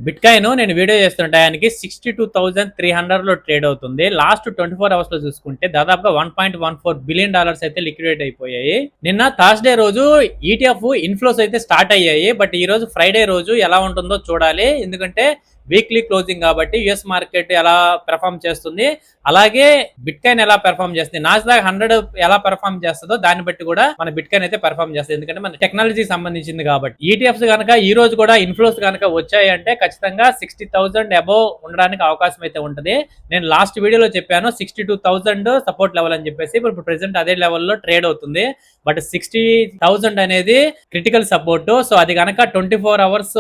Bit coin నేను video చేస్తున్న టయానికి 62,300 లో ట్రేడ్ అవుతుంది. లాస్ట్ 24 అవర్స్ లో చూసుకుంటే దాదాపుగా $1.14 బిలియన్ అయితే లిక్విడేట్ అయిపోయాయి. నిన్న థర్స్డే రోజు ఈటీఎఫ్ ఇన్ఫ్లోస్ అయితే స్టార్ట్ అయ్యాయి. బట్ ఈ రోజు ఫ్రైడే రోజు ఎలా ఉంటుందో చూడాలి. ఎందుకంటే వీక్లీ క్లోజింగ్ కాబట్టి యుఎస్ మార్కెట్ ఎలా పెర్ఫామ్ చేస్తుంది, అలాగే బిట్ కాయిన్ ఎలా పెర్ఫామ్ చేస్తుంది, నాస్డాక్ 100 ఎలా పెర్ఫామ్ చేస్తుందో దాన్ని బట్టి కూడా మన బిట్ కాయిన్ అయితే పెర్ఫామ్ చేస్తుంది. ఎందుకంటే మన టెక్నాలజీ సంబంధించింది కాబట్టి. ఈటీఎఫ్స్ కనుక ఈ రోజు కూడా ఇన్ఫ్లోస్ కనుక వచ్చాయి అంటే ఖచ్చితంగా 60,000 అబోవ్ ఉండడానికి అవకాశం అయితే ఉంటుంది. నేను లాస్ట్ వీడియోలో చెప్పాను 62,000 సపోర్ట్ లెవెల్ అని చెప్పేసి. ఇప్పుడు ప్రెసెంట్ అదే లెవెల్లో ట్రేడ్ అవుతుంది. బట్ 60,000 అనేది క్రిటికల్ సపోర్ట్. సో అది కనుక 24 అవర్స్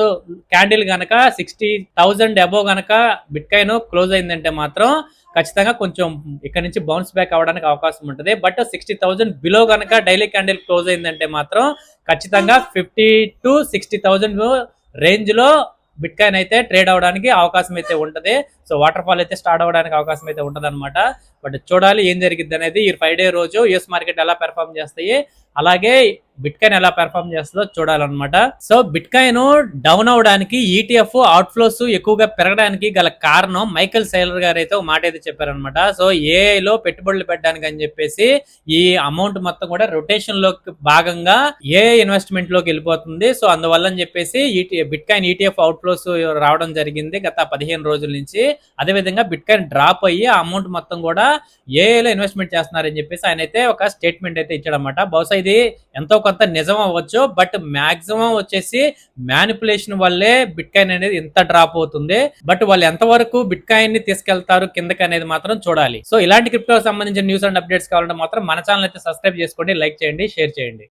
క్యాండిల్ కనుక 60,000 అబోవ్ కనుక బిట్ కాయిన్ క్లోజ్ అయిందంటే మాత్రం ఖచ్చితంగా కొంచెం ఇక్కడ నుంచి బౌన్స్ బ్యాక్ అవడానికి అవకాశం ఉంటుంది. బట్ 60,000 బిలో కనుక డైలీ క్యాండిల్ క్లోజ్ అయిందంటే మాత్రం ఖచ్చితంగా 50 to 60,000 రేంజ్ లో బిట్ కాయిన్ అయితే ట్రేడ్ అవడానికి అవకాశం అయితే ఉంటుంది. సో వాటర్ ఫాల్ అయితే స్టార్ట్ అవడానికి అవకాశం అయితే ఉంటుంది అనమాట. బట్ చూడాలి ఏం జరిగింది అనేది. ఈ ఫ్రైడే రోజు యుఎస్ మార్కెట్ ఎలా పెర్ఫామ్ చేస్తాయి, అలాగే బిట్ కాయిన్ ఎలా పెర్ఫామ్ చేస్తుందో చూడాలన్నమాట. సో బిట్ కాయిన్ డౌన్ అవడానికి ఈటీఎఫ్ అవుట్ఫ్లోస్ ఎక్కువగా పెరగడానికి గల కారణం మైకల్ సైలర్ గారు అయితే ఒక మాట అయితే చెప్పారనమాట. సో ఏఐలో పెట్టుబడులు పెట్టడానికి అని చెప్పేసి ఈ అమౌంట్ మొత్తం కూడా రొటేషన్ లోకి భాగంగా ఏఐ ఇన్వెస్ట్మెంట్ లోకి వెళ్ళిపోతుంది. సో అందువల్ల అని చెప్పేసి బిట్ కాయిన్ ఈటీఎఫ్ అవుట్ఫ్లోస్ రావడం జరిగింది గత 15 రోజుల నుంచి. అదేవిధంగా బిట్ కాయిన్ డ్రాప్ అయ్యి ఆ అమౌంట్ మొత్తం కూడా ఏఐలో ఇన్వెస్ట్మెంట్ చేస్తున్నారని చెప్పేసి ఆయన అయితే ఒక స్టేట్మెంట్ అయితే ఇచ్చాడనమాట. బహుశా ఇది ఎంతో కొంత నిజం అవ్వచ్చు, బట్ మాక్సిమం వచ్చేసి మ్యానిపులేషన్ వల్లే బిట్ కాయిన్ అనేది ఇంత డ్రాప్ అవుతుంది. బట్ వాళ్ళు ఎంతవరకు బిట్ కాయిన్ ని తీసుకెళ్తారు కిందకి అనేది మాత్రం చూడాలి. సో ఇలాంటి క్రిప్టో సంబంధించిన న్యూస్ అండ్ అప్డేట్స్ కావాలంటే మాత్రం మన ఛానల్ అయితే సబ్స్క్రైబ్ చేసుకోండి, లైక్ చేయండి, షేర్ చేయండి.